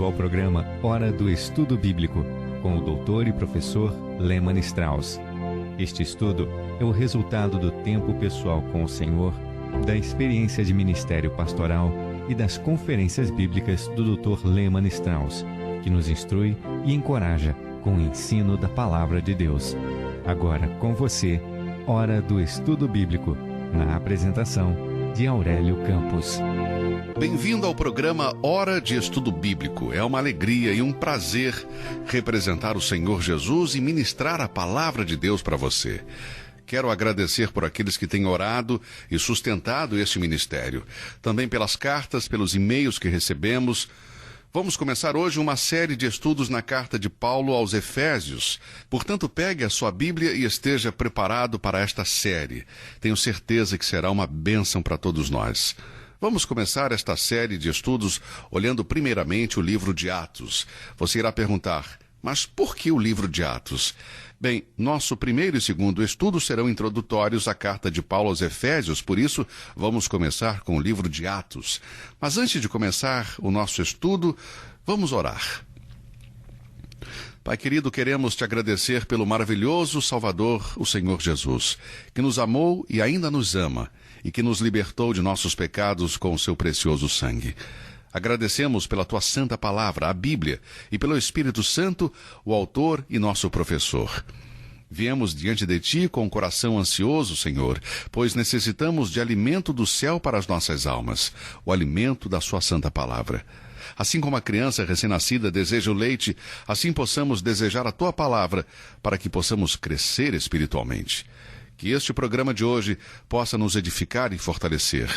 ao programa Hora do Estudo Bíblico, com o doutor e professor Lehmann Strauss. Este estudo é o resultado do tempo pessoal com o Senhor, da experiência de ministério pastoral e das conferências bíblicas do Dr. Lehmann Strauss, que nos instrui e encoraja com o ensino da Palavra de Deus. Agora com você, Hora do Estudo Bíblico, na apresentação de Aurélio Campos. Bem-vindo ao programa Hora de Estudo Bíblico. É uma alegria e um prazer representar o Senhor Jesus e ministrar a Palavra de Deus para você. Quero agradecer por aqueles que têm orado e sustentado este ministério. Também pelas cartas, pelos e-mails que recebemos. Vamos começar hoje uma série de estudos na carta de Paulo aos Efésios. Portanto, pegue a sua Bíblia e esteja preparado para esta série. Tenho certeza que será uma bênção para todos nós. Vamos começar esta série de estudos olhando primeiramente o livro de Atos. Você irá perguntar, mas por que o livro de Atos? Bem, nosso primeiro e segundo estudo serão introdutórios à carta de Paulo aos Efésios, por isso vamos começar com o livro de Atos. Mas antes de começar o nosso estudo, vamos orar. Pai querido, queremos te agradecer pelo maravilhoso Salvador, o Senhor Jesus, que nos amou e ainda nos ama, e que nos libertou de nossos pecados com o seu precioso sangue. Agradecemos pela tua santa palavra, a Bíblia, e pelo Espírito Santo, o autor e nosso professor. Viemos diante de ti com o coração ansioso, Senhor, pois necessitamos de alimento do céu para as nossas almas, o alimento da sua santa palavra. Assim como a criança recém-nascida deseja o leite, assim possamos desejar a tua palavra, para que possamos crescer espiritualmente. Que este programa de hoje possa nos edificar e fortalecer.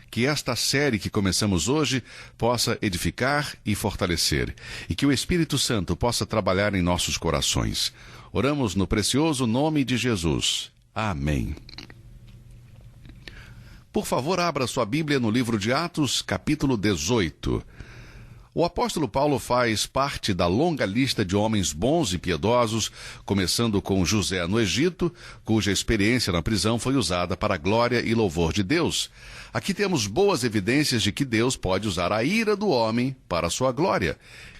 Que esta série que começamos hoje possa edificar e fortalecer. E que o Espírito Santo possa trabalhar em nossos corações. Oramos no precioso nome de Jesus. Amém. Por favor, abra sua Bíblia no livro de Atos, capítulo 18. O apóstolo Paulo faz parte da longa lista de homens bons e piedosos, começando com José no Egito, cuja experiência na prisão foi usada para a glória e louvor de Deus. Aqui temos boas evidências de que Deus pode usar a ira do homem para a sua glória.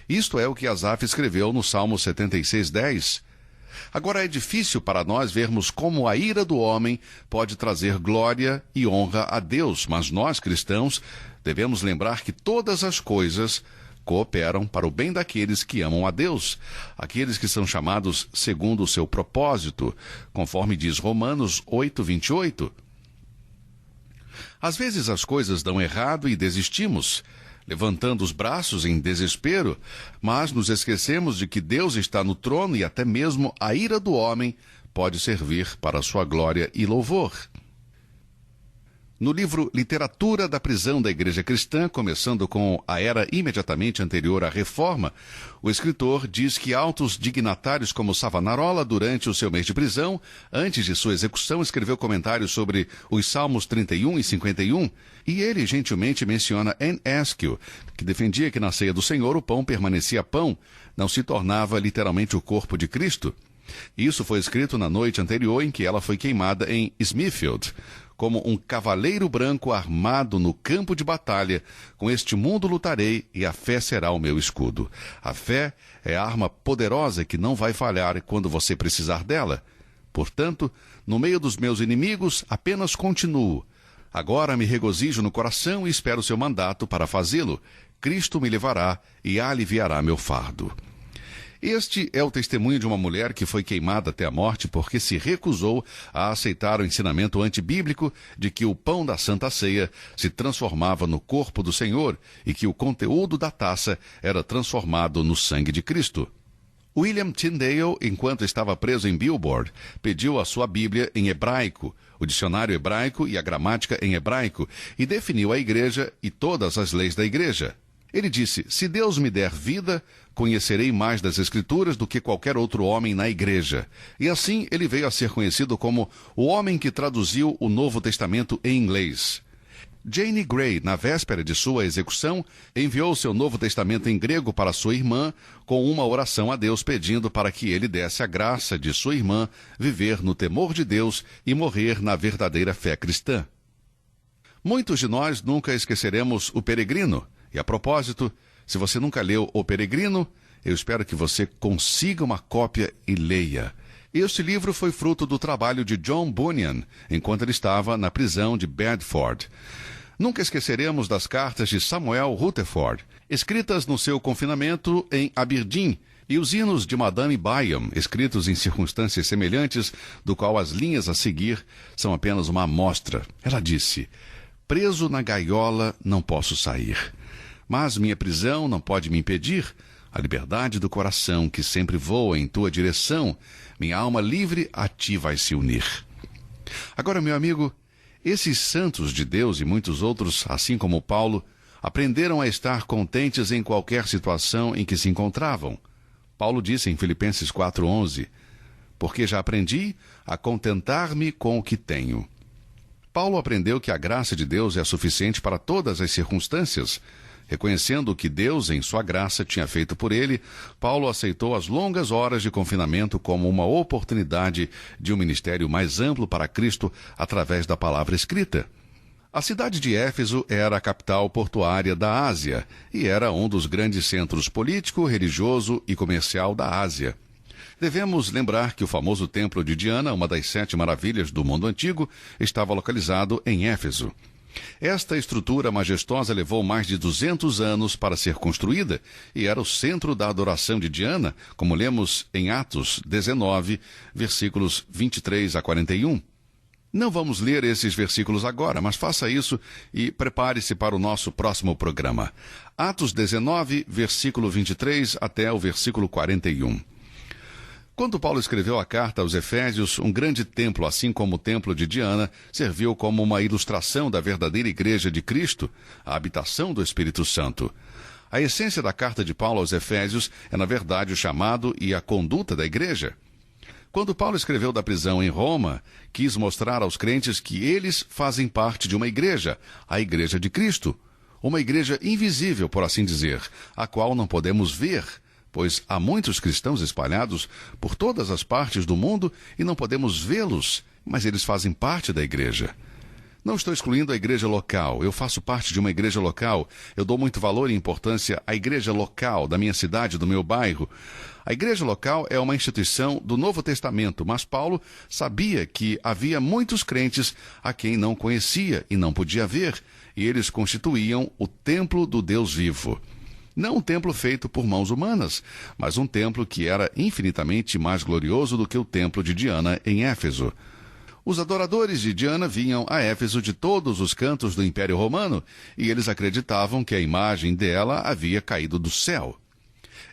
Isto é o que Asaf escreveu no Salmo 76:10. Agora é difícil para nós vermos como a ira do homem pode trazer glória e honra a Deus, mas nós, cristãos, devemos lembrar que todas as coisas cooperam para o bem daqueles que amam a Deus, aqueles que são chamados segundo o seu propósito, conforme diz Romanos 8:28. Às vezes as coisas dão errado e desistimos, levantando os braços em desespero, mas nos esquecemos de que Deus está no trono e até mesmo a ira do homem pode servir para a sua glória e louvor. No livro Literatura da Prisão da Igreja Cristã, começando com a era imediatamente anterior à Reforma, o escritor diz que altos dignatários como Savonarola, durante o seu mês de prisão, antes de sua execução, escreveu comentários sobre os Salmos 31 e 51, e ele gentilmente menciona Anne Askew, que defendia que na ceia do Senhor o pão permanecia pão, não se tornava literalmente o corpo de Cristo. Isso foi escrito na noite anterior em que ela foi queimada em Smithfield. Como um cavaleiro branco armado no campo de batalha, com este mundo lutarei e a fé será o meu escudo. A fé é a arma poderosa que não vai falhar quando você precisar dela. Portanto, no meio dos meus inimigos, apenas continuo. Agora me regozijo no coração e espero seu mandato para fazê-lo. Cristo me levará e aliviará meu fardo. Este é o testemunho de uma mulher que foi queimada até a morte porque se recusou a aceitar o ensinamento antibíblico de que o pão da Santa Ceia se transformava no corpo do Senhor e que o conteúdo da taça era transformado no sangue de Cristo. William Tyndale, enquanto estava preso em Billboard, pediu a sua Bíblia em hebraico, o dicionário hebraico e a gramática em hebraico, e definiu a igreja e todas as leis da igreja. Ele disse, se Deus me der vida, conhecerei mais das Escrituras do que qualquer outro homem na igreja. E assim ele veio a ser conhecido como o homem que traduziu o Novo Testamento em inglês. Jane Grey, na véspera de sua execução, enviou seu Novo Testamento em grego para sua irmã, com uma oração a Deus pedindo para que ele desse a graça de sua irmã viver no temor de Deus e morrer na verdadeira fé cristã. Muitos de nós nunca esqueceremos o peregrino. E a propósito, Se você nunca leu O Peregrino, eu espero que você consiga uma cópia e leia. Este livro foi fruto do trabalho de John Bunyan, enquanto ele estava na prisão de Bedford. Nunca esqueceremos das cartas de Samuel Rutherford, escritas no seu confinamento em Aberdeen, e os hinos de Madame Byam, escritos em circunstâncias semelhantes, do qual as linhas a seguir são apenas uma amostra. Ela disse: preso na gaiola não posso sair, mas minha prisão não pode me impedir a liberdade do coração que sempre voa em tua direção. Minha alma livre a ti vai se unir. Agora, meu amigo, esses santos de Deus e muitos outros, assim como Paulo, aprenderam a estar contentes em qualquer situação em que se encontravam. Paulo disse em Filipenses 4:11, porque já aprendi a contentar-me com o que tenho. Paulo aprendeu que a graça de Deus é suficiente para todas as circunstâncias. Reconhecendo o que Deus, em sua graça, tinha feito por ele, Paulo aceitou as longas horas de confinamento como uma oportunidade de um ministério mais amplo para Cristo através da palavra escrita. A cidade de Éfeso era a capital portuária da Ásia e era um dos grandes centros político, religioso e comercial da Ásia. Devemos lembrar que o famoso templo de Diana, uma das 7 maravilhas do mundo antigo, estava localizado em Éfeso. Esta estrutura majestosa levou mais de 200 anos para ser construída e era o centro da adoração de Diana, como lemos em Atos 19, versículos 23 a 41. Não vamos ler esses versículos agora, mas faça isso e prepare-se para o nosso próximo programa. Atos 19, versículo 23 até o versículo 41. Quando Paulo escreveu a carta aos Efésios, um grande templo, assim como o templo de Diana, serviu como uma ilustração da verdadeira igreja de Cristo, a habitação do Espírito Santo. A essência da carta de Paulo aos Efésios é, na verdade, o chamado e a conduta da igreja. Quando Paulo escreveu da prisão em Roma, quis mostrar aos crentes que eles fazem parte de uma igreja, a Igreja de Cristo. Uma igreja invisível, por assim dizer, a qual não podemos ver, pois há muitos cristãos espalhados por todas as partes do mundo e não podemos vê-los, mas eles fazem parte da igreja. Não estou excluindo a igreja local, eu faço parte de uma igreja local, eu dou muito valor e importância à igreja local da minha cidade, do meu bairro. A igreja local é uma instituição do Novo Testamento, mas Paulo sabia que havia muitos crentes a quem não conhecia e não podia ver, e eles constituíam o templo do Deus vivo. Não um templo feito por mãos humanas, mas um templo que era infinitamente mais glorioso do que o templo de Diana em Éfeso. Os adoradores de Diana vinham a Éfeso de todos os cantos do Império Romano, e eles acreditavam que a imagem dela havia caído do céu.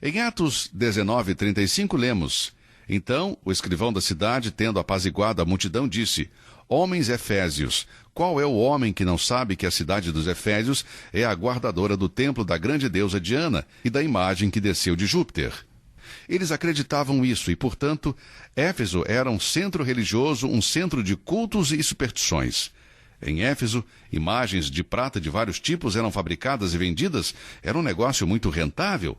Em Atos 19:35 lemos: então o escrivão da cidade, tendo apaziguado a multidão, disse: homens efésios, qual é o homem que não sabe que a cidade dos Efésios é a guardadora do templo da grande deusa Diana e da imagem que desceu de Júpiter? Eles acreditavam isso e, portanto, Éfeso era um centro religioso, um centro de cultos e superstições. Em Éfeso, imagens de prata de vários tipos eram fabricadas e vendidas, era um negócio muito rentável.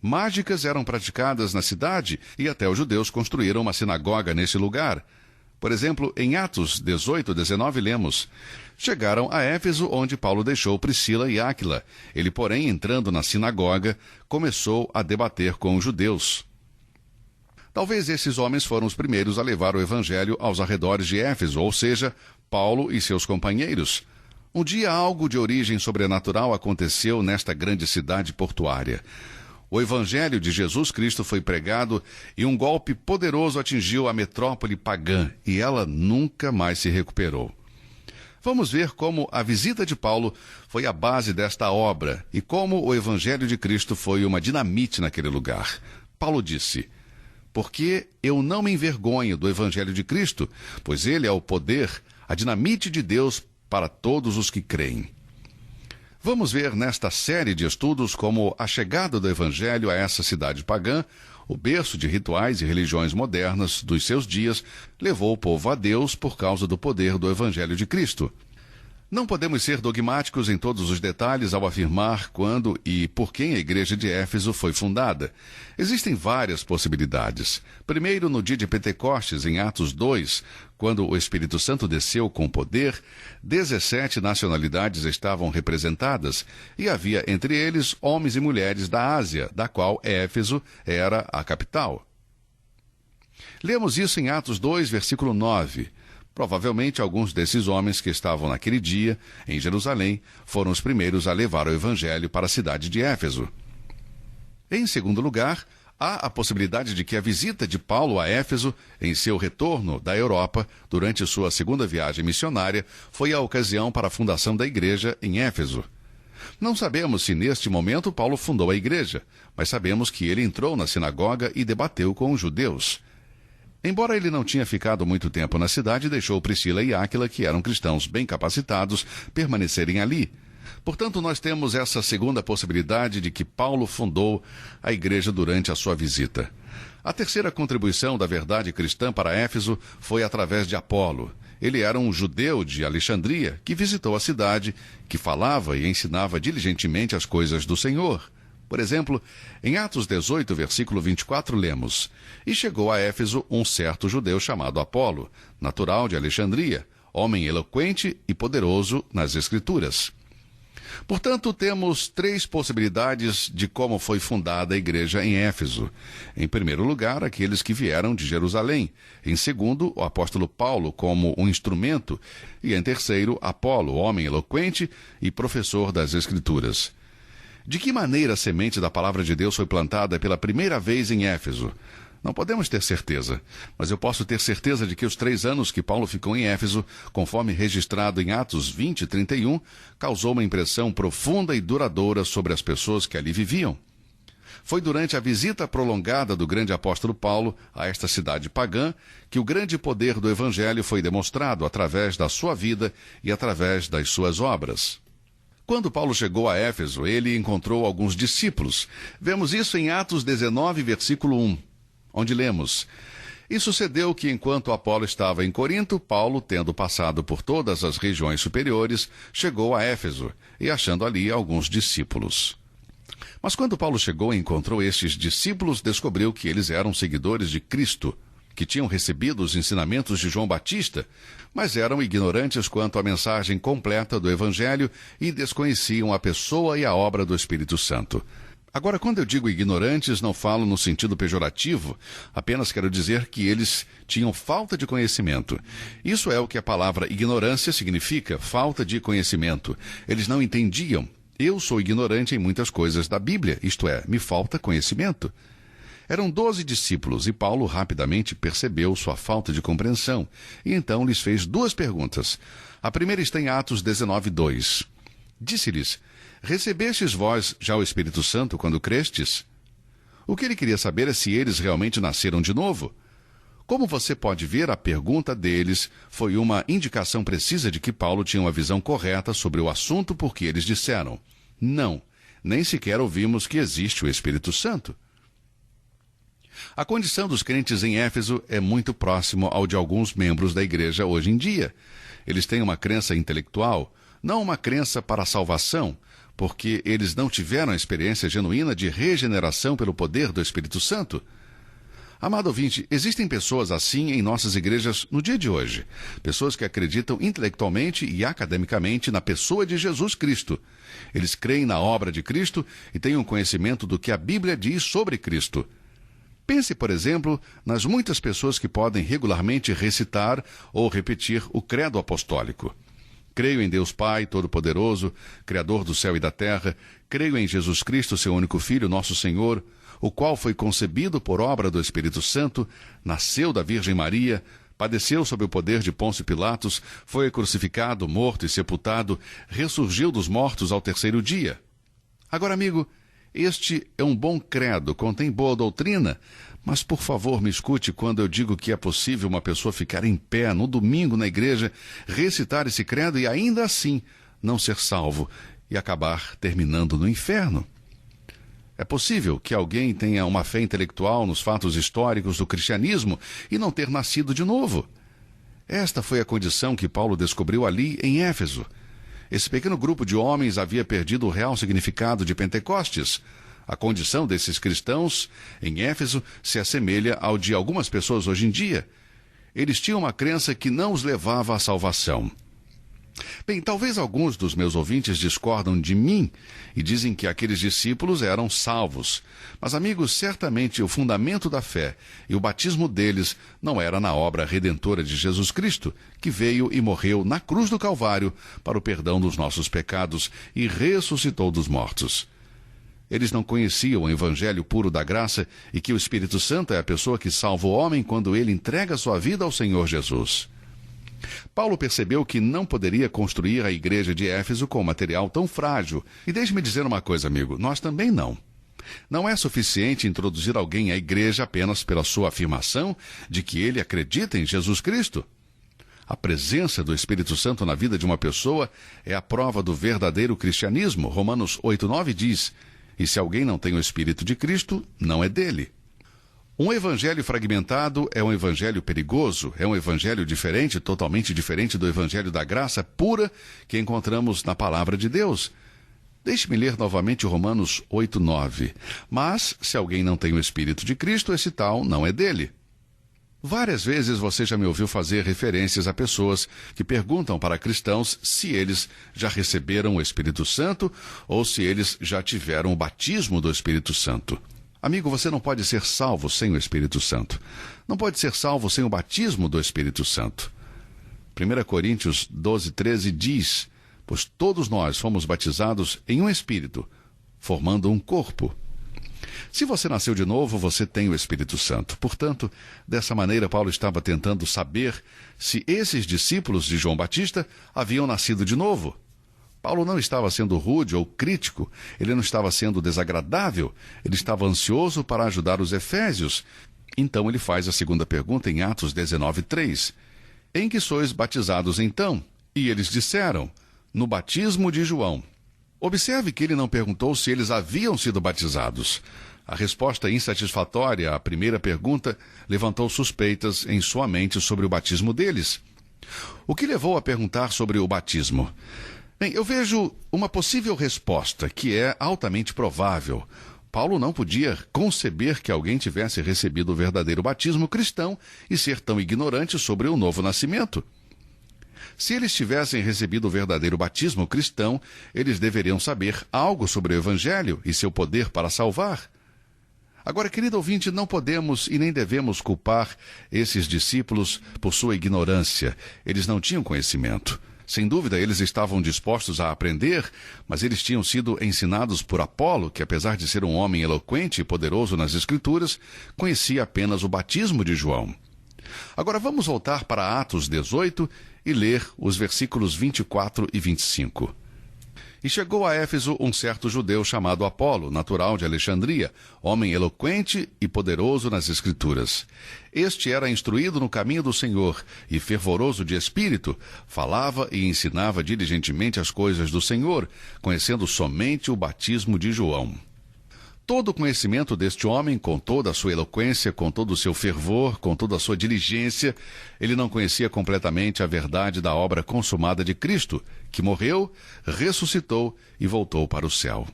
Mágicas eram praticadas na cidade e até os judeus construíram uma sinagoga nesse lugar. Por exemplo, em Atos 18:19 lemos: chegaram a Éfeso, onde Paulo deixou Priscila e Áquila. Ele, porém, entrando na sinagoga, começou a debater com os judeus. Talvez esses homens foram os primeiros a levar o evangelho aos arredores de Éfeso, ou seja, Paulo e seus companheiros. Um dia algo de origem sobrenatural aconteceu nesta grande cidade portuária. O evangelho de Jesus Cristo foi pregado e um golpe poderoso atingiu a metrópole pagã e ela nunca mais se recuperou. Vamos ver como a visita de Paulo foi a base desta obra e como o evangelho de Cristo foi uma dinamite naquele lugar. Paulo disse: porque eu não me envergonho do evangelho de Cristo, pois ele é o poder, a dinamite de Deus para todos os que creem. Vamos ver nesta série de estudos como a chegada do Evangelho a essa cidade pagã, o berço de rituais e religiões modernas dos seus dias, levou o povo a Deus por causa do poder do Evangelho de Cristo. Não podemos ser dogmáticos em todos os detalhes ao afirmar quando e por quem a igreja de Éfeso foi fundada. Existem várias possibilidades. Primeiro, no dia de Pentecostes, em Atos 2, quando o Espírito Santo desceu com poder, 17 nacionalidades estavam representadas e havia entre eles homens e mulheres da Ásia, da qual Éfeso era a capital. Lemos isso em Atos 2, versículo 9. Provavelmente alguns desses homens que estavam naquele dia, em Jerusalém, foram os primeiros a levar o evangelho para a cidade de Éfeso. Em segundo lugar, há a possibilidade de que a visita de Paulo a Éfeso, em seu retorno da Europa, durante sua segunda viagem missionária, foi a ocasião para a fundação da igreja em Éfeso. Não sabemos se neste momento Paulo fundou a igreja, mas sabemos que ele entrou na sinagoga e debateu com os judeus. Embora ele não tinha ficado muito tempo na cidade, deixou Priscila e Áquila, que eram cristãos bem capacitados, permanecerem ali. Portanto, nós temos essa segunda possibilidade de que Paulo fundou a igreja durante a sua visita. A terceira contribuição da verdade cristã para Éfeso foi através de Apolo. Ele era um judeu de Alexandria que visitou a cidade, que falava e ensinava diligentemente as coisas do Senhor. Por exemplo, em Atos 18, versículo 24, lemos: E chegou a Éfeso um certo judeu chamado Apolo, natural de Alexandria, homem eloquente e poderoso nas Escrituras. Portanto, temos três possibilidades de como foi fundada a igreja em Éfeso. Em primeiro lugar, aqueles que vieram de Jerusalém. Em segundo, o apóstolo Paulo como um instrumento. E em terceiro, Apolo, homem eloquente e professor das Escrituras. De que maneira a semente da palavra de Deus foi plantada pela primeira vez em Éfeso? Não podemos ter certeza, mas eu posso ter certeza de que os 3 anos que Paulo ficou em Éfeso, conforme registrado em Atos 20 e 31, causou uma impressão profunda e duradoura sobre as pessoas que ali viviam. Foi durante a visita prolongada do grande apóstolo Paulo a esta cidade pagã que o grande poder do Evangelho foi demonstrado através da sua vida e através das suas obras. Quando Paulo chegou a Éfeso, ele encontrou alguns discípulos. Vemos isso em Atos 19, versículo 1, onde lemos: E sucedeu que, enquanto Apolo estava em Corinto, Paulo, tendo passado por todas as regiões superiores, chegou a Éfeso, e achando ali alguns discípulos. Mas quando Paulo chegou e encontrou estes discípulos, descobriu que eles eram seguidores de Cristo, que tinham recebido os ensinamentos de João Batista, mas eram ignorantes quanto à mensagem completa do Evangelho e desconheciam a pessoa e a obra do Espírito Santo. Agora, quando eu digo ignorantes, não falo no sentido pejorativo, apenas quero dizer que eles tinham falta de conhecimento. Isso é o que a palavra ignorância significa, falta de conhecimento. Eles não entendiam. Eu sou ignorante em muitas coisas da Bíblia, isto é, me falta conhecimento. Eram 12 discípulos e Paulo rapidamente percebeu sua falta de compreensão e então lhes fez 2 perguntas. A primeira está em Atos 19, 2. Disse-lhes: Recebestes vós já o Espírito Santo quando crestes? O que ele queria saber é se eles realmente nasceram de novo. Como você pode ver, a pergunta deles foi uma indicação precisa de que Paulo tinha uma visão correta sobre o assunto, porque eles disseram: Não, nem sequer ouvimos que existe o Espírito Santo. A condição dos crentes em Éfeso é muito próximo ao de alguns membros da igreja hoje em dia. Eles têm uma crença intelectual, não uma crença para a salvação, porque eles não tiveram a experiência genuína de regeneração pelo poder do Espírito Santo. Amado ouvinte, existem pessoas assim em nossas igrejas no dia de hoje. Pessoas que acreditam intelectualmente e academicamente na pessoa de Jesus Cristo. Eles creem na obra de Cristo e têm um conhecimento do que a Bíblia diz sobre Cristo. Pense, por exemplo, nas muitas pessoas que podem regularmente recitar ou repetir o credo apostólico. Creio em Deus Pai Todo-Poderoso, Criador do céu e da terra. Creio em Jesus Cristo, seu único Filho, nosso Senhor, o qual foi concebido por obra do Espírito Santo, nasceu da Virgem Maria, padeceu sob o poder de Pôncio Pilatos, foi crucificado, morto e sepultado, ressurgiu dos mortos ao 3º dia. Agora, amigo, este é um bom credo, contém boa doutrina, mas por favor me escute quando eu digo que é possível uma pessoa ficar em pé no domingo na igreja, recitar esse credo e ainda assim não ser salvo e acabar terminando no inferno. É possível que alguém tenha uma fé intelectual nos fatos históricos do cristianismo e não ter nascido de novo. Esta foi a condição que Paulo descobriu ali em Éfeso. Esse pequeno grupo de homens havia perdido o real significado de Pentecostes. A condição desses cristãos em Éfeso se assemelha ao de algumas pessoas hoje em dia. Eles tinham uma crença que não os levava à salvação. Bem, talvez alguns dos meus ouvintes discordam de mim e dizem que aqueles discípulos eram salvos. Mas, amigos, certamente o fundamento da fé e o batismo deles não era na obra redentora de Jesus Cristo, que veio e morreu na cruz do Calvário para o perdão dos nossos pecados e ressuscitou dos mortos. Eles não conheciam o evangelho puro da graça e que o Espírito Santo é a pessoa que salva o homem quando ele entrega sua vida ao Senhor Jesus. Paulo percebeu que não poderia construir a igreja de Éfeso com material tão frágil. E deixe-me dizer uma coisa, amigo, nós também não. Não é suficiente introduzir alguém à igreja apenas pela sua afirmação de que ele acredita em Jesus Cristo. A presença do Espírito Santo na vida de uma pessoa é a prova do verdadeiro cristianismo. Romanos 8:9 diz: "E se alguém não tem o Espírito de Cristo, não é dele." Um evangelho fragmentado é um evangelho perigoso, é um evangelho diferente, totalmente diferente do evangelho da graça pura que encontramos na palavra de Deus. Deixe-me ler novamente Romanos 8:9. "Mas, se alguém não tem o Espírito de Cristo, esse tal não é dele." Várias vezes você já me ouviu fazer referências a pessoas que perguntam para cristãos se eles já receberam o Espírito Santo ou se eles já tiveram o batismo do Espírito Santo. Amigo, você não pode ser salvo sem o Espírito Santo. Não pode ser salvo sem o batismo do Espírito Santo. 1 Coríntios 12:13 diz: "Pois todos nós fomos batizados em um Espírito, formando um corpo." Se você nasceu de novo, você tem o Espírito Santo. Portanto, dessa maneira, Paulo estava tentando saber se esses discípulos de João Batista haviam nascido de novo. Paulo não estava sendo rude ou crítico, ele não estava sendo desagradável, ele estava ansioso para ajudar os efésios. Então ele faz a segunda pergunta em Atos 19:3. "Em que sois batizados então?" E eles disseram: "No batismo de João." Observe que ele não perguntou se eles haviam sido batizados. A resposta insatisfatória à primeira pergunta levantou suspeitas em sua mente sobre o batismo deles. O que levou a perguntar sobre o batismo? Bem, eu vejo uma possível resposta que é altamente provável. Paulo não podia conceber que alguém tivesse recebido o verdadeiro batismo cristão e ser tão ignorante sobre o novo nascimento. Se eles tivessem recebido o verdadeiro batismo cristão, eles deveriam saber algo sobre o Evangelho e seu poder para salvar. Agora, querido ouvinte, não podemos e nem devemos culpar esses discípulos por sua ignorância. Eles não tinham conhecimento. Sem dúvida, eles estavam dispostos a aprender, mas eles tinham sido ensinados por Apolo, que apesar de ser um homem eloquente e poderoso nas Escrituras, conhecia apenas o batismo de João. Agora vamos voltar para Atos 18 e ler os versículos 24 e 25. "E chegou a Éfeso um certo judeu chamado Apolo, natural de Alexandria, homem eloquente e poderoso nas Escrituras. Este era instruído no caminho do Senhor e fervoroso de espírito, falava e ensinava diligentemente as coisas do Senhor, conhecendo somente o batismo de João." Todo o conhecimento deste homem, com toda a sua eloquência, com todo o seu fervor, com toda a sua diligência, ele não conhecia completamente a verdade da obra consumada de Cristo, que morreu, ressuscitou e voltou para o céu.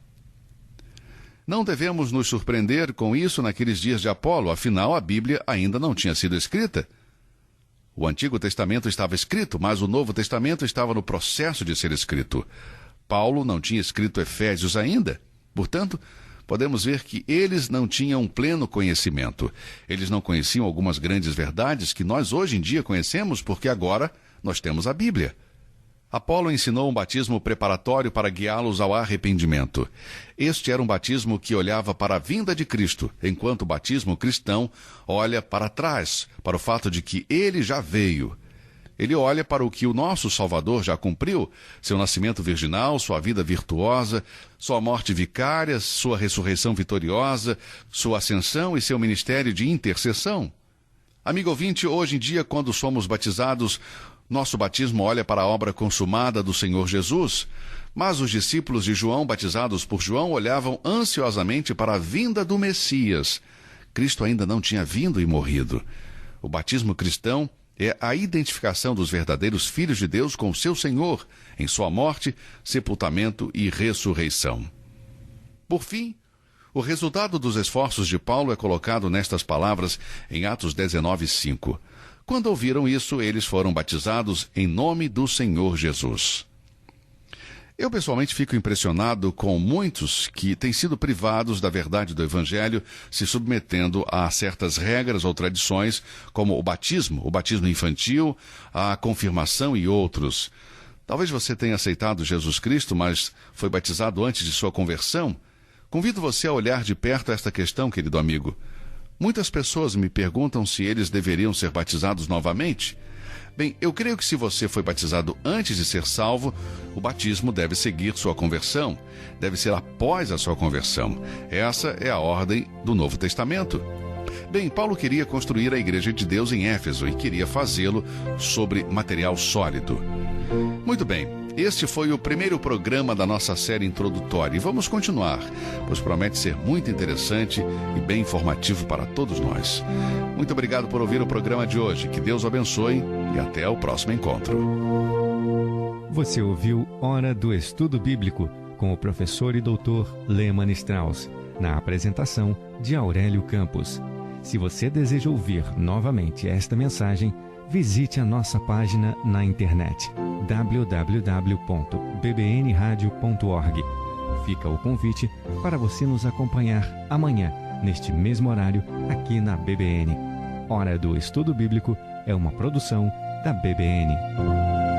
Não devemos nos surpreender com isso naqueles dias de Apolo, afinal a Bíblia ainda não tinha sido escrita. O Antigo Testamento estava escrito, mas o Novo Testamento estava no processo de ser escrito. Paulo não tinha escrito Efésios ainda, portanto, podemos ver que eles não tinham pleno conhecimento. Eles não conheciam algumas grandes verdades que nós hoje em dia conhecemos porque agora nós temos a Bíblia. Apolo ensinou um batismo preparatório para guiá-los ao arrependimento. Este era um batismo que olhava para a vinda de Cristo, enquanto o batismo cristão olha para trás, para o fato de que ele já veio. Ele olha para o que o nosso Salvador já cumpriu, seu nascimento virginal, sua vida virtuosa, sua morte vicária, sua ressurreição vitoriosa, sua ascensão e seu ministério de intercessão. Amigo ouvinte, hoje em dia, quando somos batizados, nosso batismo olha para a obra consumada do Senhor Jesus, mas os discípulos de João, batizados por João, olhavam ansiosamente para a vinda do Messias. Cristo ainda não tinha vindo e morrido. O batismo cristão é a identificação dos verdadeiros filhos de Deus com o seu Senhor, em sua morte, sepultamento e ressurreição. Por fim, o resultado dos esforços de Paulo é colocado nestas palavras em Atos 19:5. Quando ouviram isso, eles foram batizados em nome do Senhor Jesus. Eu pessoalmente fico impressionado com muitos que têm sido privados da verdade do Evangelho, se submetendo a certas regras ou tradições, como o batismo infantil, a confirmação e outros. Talvez você tenha aceitado Jesus Cristo, mas foi batizado antes de sua conversão. Convido você a olhar de perto esta questão, querido amigo. Muitas pessoas me perguntam se eles deveriam ser batizados novamente. Bem, eu creio que se você foi batizado antes de ser salvo, o batismo deve seguir sua conversão, deve ser após a sua conversão. Essa é a ordem do Novo Testamento. Bem, Paulo queria construir a Igreja de Deus em Éfeso e queria fazê-lo sobre material sólido. Muito bem, este foi o primeiro programa da nossa série introdutória e vamos continuar, pois promete ser muito interessante e bem informativo para todos nós. Muito obrigado por ouvir o programa de hoje, que Deus o abençoe e até o próximo encontro. Você ouviu Hora do Estudo Bíblico com o professor e doutor Lehmann Strauss, na apresentação de Aurélio Campos. Se você deseja ouvir novamente esta mensagem, visite a nossa página na internet www.bbnradio.org. Fica o convite para você nos acompanhar amanhã, neste mesmo horário, aqui na BBN. Hora do Estudo Bíblico é uma produção da BBN.